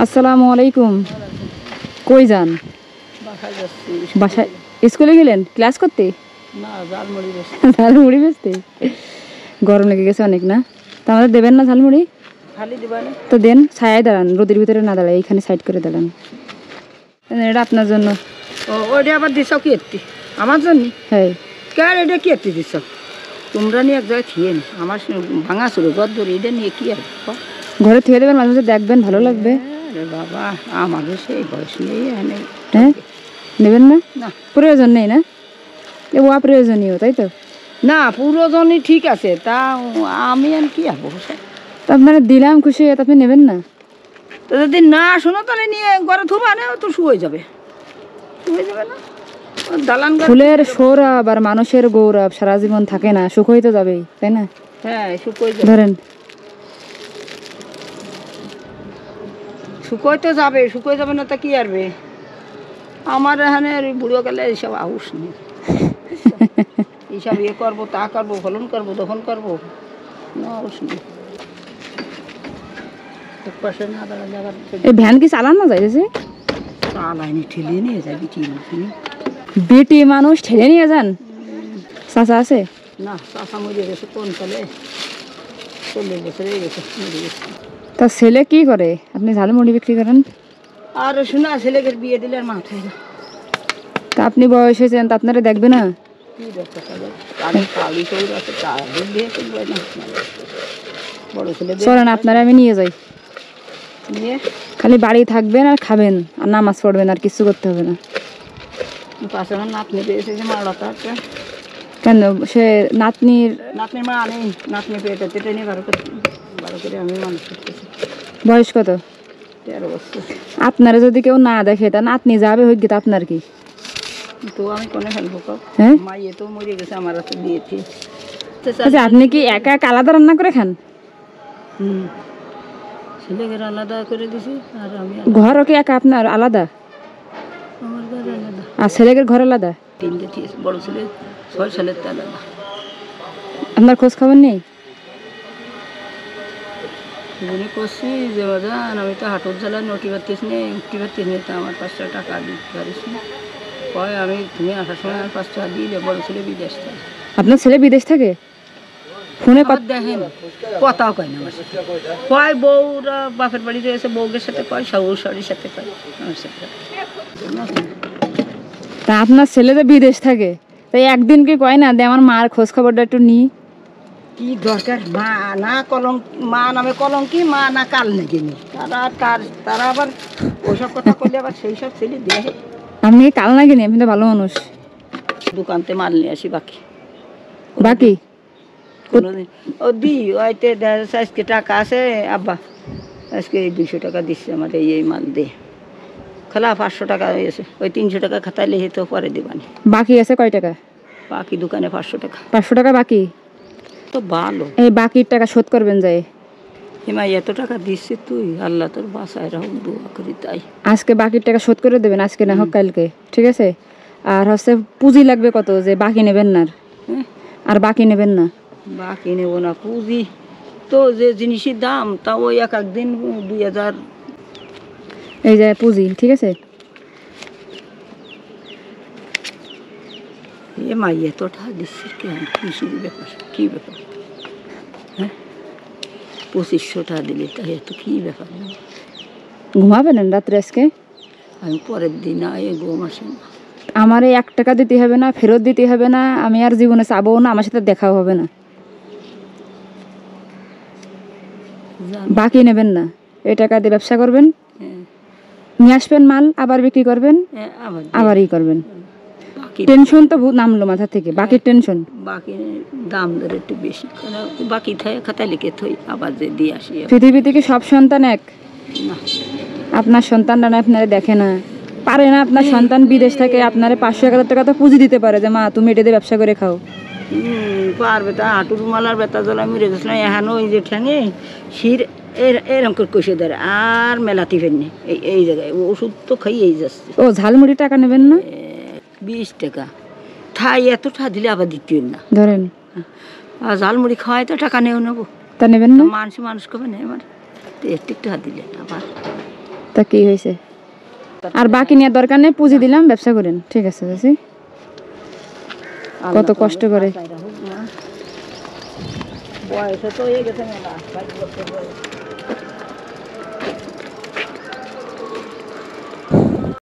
আসসালামু আলাইকুম। কই যান? বাসায় স্কুলে গেলেন ক্লাস করতে? না, ঝালমুড়ি বেচতে। ঝালমুড়ি বেচতে? গরম লেগে গেছে অনেক না? তা আমাদের দেবেন না ঝালমুড়ি? খালি দিবানে তো দেন, ছায়ায় দাঁড়ান, রোদের ভিতরে না দাঁড়ায়, এইখানে সাইড করে দাঁড়ান। এটা আপনার জন্য। ও ওইটা আবার দিছ কি এত্তি আমার জন্য? হ্যাঁ। কার এটা কি এত্তি দিছ? তোমরা নিয়ে এক জায়গায় খেয়ে নি, আমার ভাঙা শুরু গদ ধরে এটা নিয়ে কি আর ঘরে থেকে দেবেন, মাঝে মাঝে দেখবেন, ভালো লাগবে। আরে বাবা, আমাদের সেই বয়স নেই। হ্যাঁ, নেবেন না? না, প্রয়োজন নেই না? এ অপ্রয়োজনীয়, তাই তো? না পুরোজনই ঠিক আছে, তা আমি আর কি আবো। তা আপনারা দিলাম খুশি হয়ে, আপনি নেবেন না? তো যদি না শোনো তাহলে নিয়ে ঘরে থুবা না, তো শুয়ে যাবে, শুয়ে যাবে না। দালান ফুলের সৌরভ আর মানুষের গৌরব সারা জীবন থাকে না, সুখ হইতে যাবেই, তাই না? হ্যাঁ, শুকোই যাবে। ধরেন, শুকোই তো যাবে, শুকোই যাবে না তা কি আরবে? আমার এখানে বুড়ো গেলে এইসব আউস নেই, এইসব ইয়ে করবো, তা করবো, ফলন করবো, তখন করবো, আউস নেই। এই ভ্যান কি চালান না যাইতেছে? চালাইনি, ঠেলিয়ে নিয়ে যাবি কি? বেটি মানুষ ঠেলে নিয়ে যান? চাচা আছে? না, চাষা মরে গেছে কোন কালে, 40 বছর হয়ে গেছে, মরে গেছে। তা ছেলে কি করে? আপনি ঝালমুড়ি বিক্রি করেন? আর শোনা, ছেলেকে বিয়ে দিলে আর মাথায় না। তা আপনি বয়স হয়েছেন, তা আপনারা দেখবে না? কি দরকার তাদের? তাদের কালি চৌর আছে, তাদের বিয়ে করবে না। বড় ছেলে চলেন, আপনারা আমি নিয়ে যাই। নিয়ে খালি বাড়ি থাকবেন আর খাবেন আর নামাজ পড়বেন, আর কিছু করতে হবে না। পাশে আমার নাতনি পেয়েছে, যে মালটা একটা। কেন? সে নাতনির নাতনির মা নেই, নাতনি পেয়েছে, তেটে নিয়ে বারো করে আমি মানুষ করতেছি। বয়স কত? 13 বছর। আপনারা যদি কেউ না দেখে, তা নাতনি যাবে হইক, তা আপনার কি? তো আমি কোনে ফেলবো? হ্যাঁ, মাইয়ে তো মরে গেছে, আমার হাতে দিয়েছি। আচ্ছা, আপনি কি একা একা আলাদা রান্না করে খান? ছেলেকে আলাদা করে দিছি, আর আমি ঘরও কি একা আপনার আলাদা? আমার ঘরে আলাদা। আর ছেলের ঘর আলাদা? 3টে দিয়েছি, বড় ছেলে 6 সালের তা আলাদা। আপনার খোঁজ খবর নেই? মনে করছি যে বাজান, আমি তো হাটুর জ্বালা নটি পারতেছি না, উঠতে পারতেছি না, তা আমার 500 টাকা দিতে পারিস না? কয় আমি, তুমি আসার সময় আমার 5 টাকা দিয়ে, বড় ছেলে বিদেশ থাকে। আপনার ছেলে বিদেশ থাকে? ফোনে দেখেন, কথাও কয় না আমার সাথে। কয় বউরা বাপের বাড়ি রয়েছে, বউদের সাথে কয়, শাশুড়ির সাথে কয়, আমার সাথে। তা আপনার ছেলে যে বিদেশ থাকে, তাই একদিন কি কয় না যে আমার মার খোঁজ খবরটা একটু নি? কি দরকার? মা না কলঙ্ক, মা নামে কলঙ্কি, মা না কাল নাকি নি, তারা আবার ওইসব কথা করলে আবার সেই সব ছেলে দেয়। আপনি কি কাল না কিনি? আপনি তো ভালো মানুষ। দোকানতে মাল নিয়ে আসি, বাকি বাকি কোনোদিন ও দি ওইতে আজকে টাকা আছে, আব্বা আজকে 200 টাকা দিচ্ছে আমার, এই মাল দে, খেলা 500 টাকা হয়েছে, ওই 300 টাকা খাতায় লিখে তো পরে দিবানি। বাকি আছে কয় টাকা? বাকি দোকানে 500 টাকা। 500 টাকা বাকি? তো ভালো। এই বাকির টাকা শোধ করবেন যায়। হিমা এত টাকা দিচ্ছি, তুই আল্লাহ তোর বাসায় রাখ, দোয়া করি তাই। আজকে বাকির টাকা শোধ করে দেবেন, আজকে না হোক কালকে, ঠিক আছে? আর হচ্ছে পুঁজি লাগবে কত, যে বাকি নেবেন না? আর বাকি নেবেন না? বাকি নেব না, পুঁজি তো যে জিনিসের দাম, তা ওই এক দিন 2000। এই যে পুঁজি, ঠিক আছে? এ মা এত টাকা দিচ্ছি কেন? কি ব্যাপার, কি ব্যাপার? হ্যাঁ, 2500 টাকা দিলে তাই এত কি ব্যাপার? ঘুমাবেন রাত্রে আজকে? আমি পরের দিন ঘুম আসে না। আমার 1 টাকা দিতে হবে না, ফেরত দিতে হবে না, আমি আর জীবনে চাবো না, আমার সাথে দেখাও হবে না। বাকি নেবেন না, এই টাকা দিয়ে ব্যবসা করবেন, নিয়ে আসবেন মাল, আবার বিক্রি করবেন, আবার ই করবেন। টেনশন তো নামলো মাথা থেকে, বাকির টেনশন। বাকি দাম ধরে একটু বেশি, বাকি থাকে খাতায় লিখে থই, আবার যে দিয়ে আসি। পৃথিবী থেকে সব সন্তান এক না, আপনার সন্তানরা না আপনারা দেখে না, পারে না। আপনার সন্তান বিদেশ থেকে আপনারে 500-1000 টাকা তো পুঁজি দিতে পারে, যে মা তুমি এটা দিয়ে ব্যবসা করে খাও। পারবে তা? হাঁটুর মালার বেতা জ্বলা মরে গেছিল, এখন ওই যে ঠ্যাঙে শির এরকম করে কষে ধরে, আর মেলাতি ফেরনি এই জায়গায় ওষুধ তো খাইয়েই যাচ্ছে। ও ঝালমুড়ি টাকা নেবেন না? 20 টাকা ঠাই, এত ঠা দিলে আবার দ্বিতীয় না ধরেন। আর ঝালমুড়ি খাওয়াই তো টাকা নেও নেবো, তা নেবেন না? মানুষ কবে নেই আমার, একটু টাকা দিলে আবার তা কি হয়েছে? আর বাকি নেওয়ার দরকার নেই, পুঁজি দিলাম, ব্যবসা করেন। ঠিক আছে চাচি, কত কষ্ট করে। বয়স তো হয়ে গেছে মেলা, 60 বছর বয়স।